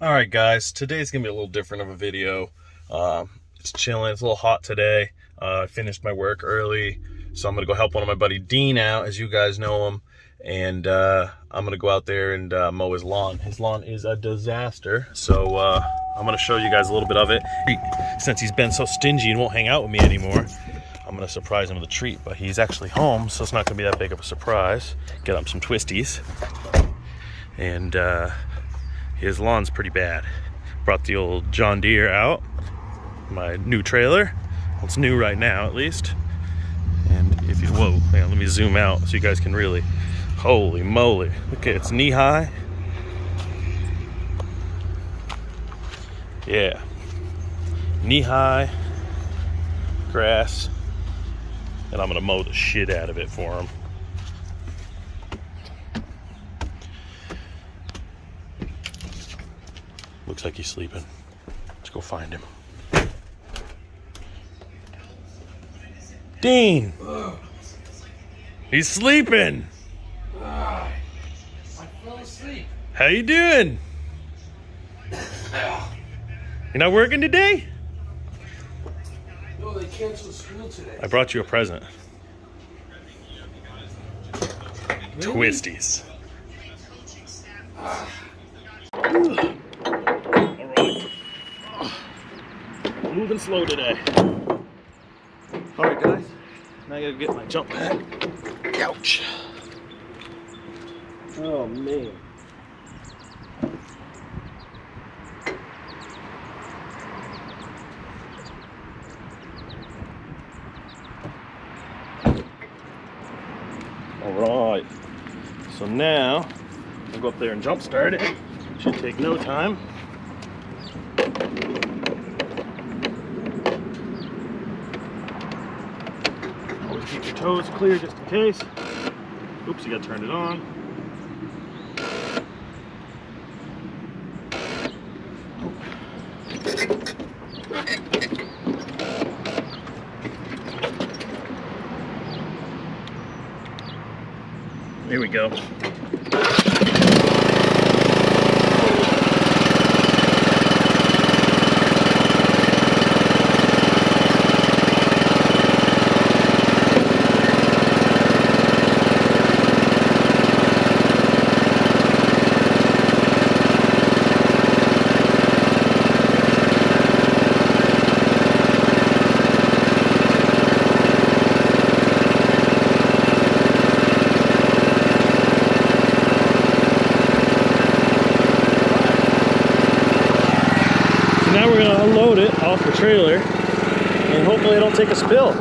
Alright guys, today's gonna be a little different of a video. It's chilling, it's a little hot today. I finished my work early, so I'm gonna go help one of my buddy Dean out, as you guys know him. And I'm gonna go out there and mow his lawn. His lawn is a disaster, so I'm gonna show you guys a little bit of it. Since he's been so stingy and won't hang out with me anymore, I'm gonna surprise him with a treat, but he's actually home, so it's not gonna be that big of a surprise. Get him some twisties. And his lawn's pretty bad. Brought the old John Deere out, my new trailer. Well, it's new right now, at least. And if you, whoa, hang on, let me zoom out so you guys can really, holy moly. Okay, it's knee high. Yeah, knee high grass. And I'm gonna mow the shit out of it for him. Looks like he's sleeping. Let's go find him. Dean! He's sleeping! I fell asleep. How you doing? You're not working today? No, they canceled school today. I brought you a present. Really? Twisties. Moving slow today. Alright guys, now I gotta get my jump pack. Ouch. Oh man. Alright. So now I'll go up there and jump start it. Should take no time. Always keep your toes clear just in case. Oops, you gotta turn it on. Here we go. Now we're gonna unload it off the trailer and hopefully it don't take a spill.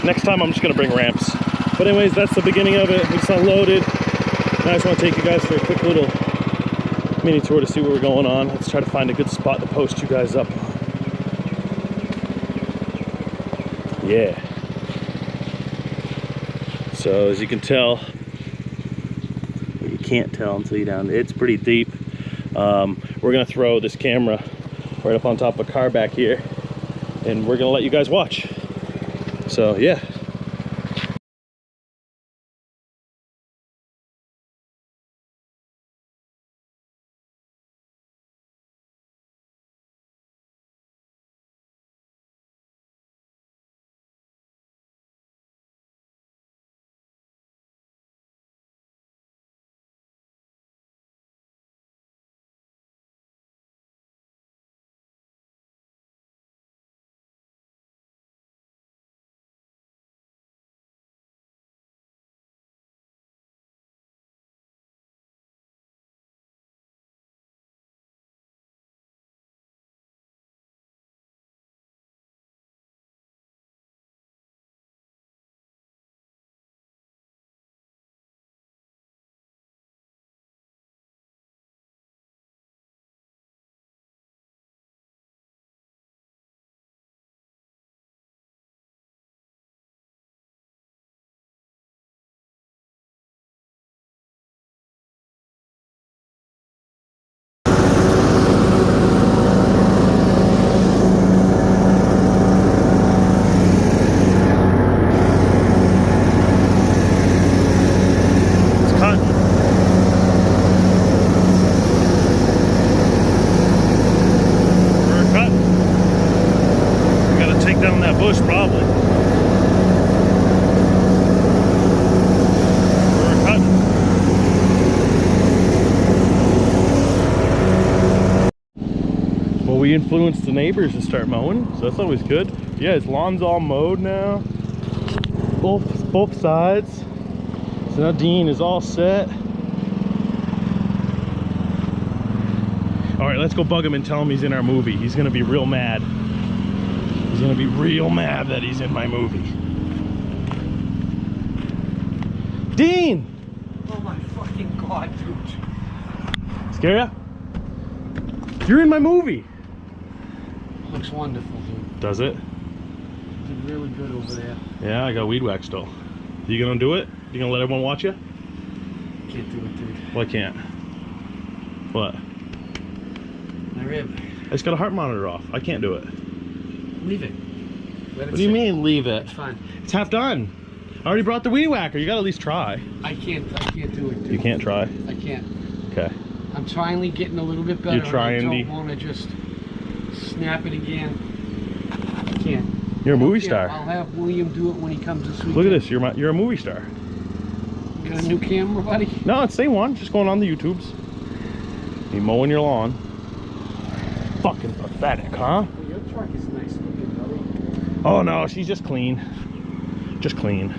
Next time I'm just gonna bring ramps. But anyways, that's the beginning of it. We just unloaded. Now I just wanna take you guys for a quick little mini tour to see what we're going on. Let's try to find a good spot to post you guys up. Yeah. So as you can tell, you can't tell until you're down. It's pretty deep. We're gonna throw this camera right up on top of a car back here and we're gonna let you guys watch. So yeah. we influenced the neighbors to start mowing, so that's always good. Yeah, his lawn's all mowed now. Both sides. So now Dean is all set. All right, let's go bug him and tell him he's in our movie. He's gonna be real mad. He's gonna be real mad that he's in my movie. Dean! Oh my fucking God, dude. Scare ya? You're in my movie. Looks wonderful, dude. Does it? Did really good over there. Yeah, I got weed whack still. You gonna do it? You gonna let everyone watch you? Can't do it, dude. Well, I can't. What? My rib. I just got a heart monitor off. I can't do it. Leave it. Let it What do you sit. mean, leave it? It's fine. It's half done. I already brought the weed whacker. You gotta at least try. I can't do it, dude. You can't try? I can't. Okay. I'm finally getting a little bit better. You're trying, I don't want to just snap it again. I can't. You're a movie star. I'll have William do it when he comes this weekend. Look at this. You're a movie star. You got a new camera, buddy? No, it's the same one. Just going on the YouTubes. You mowing your lawn. Fucking pathetic, huh? Well, your truck is nice looking, buddy. Oh no, she's just clean. Just clean.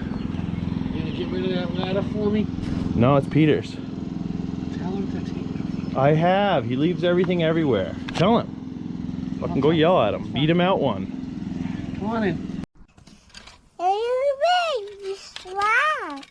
You gonna get rid of that ladder for me? No, it's Peter's. Tell him to take it. I have. He leaves everything everywhere. Tell him. Fucking go yell at him. Beat him out one. Come on in. Hey, baby, swag.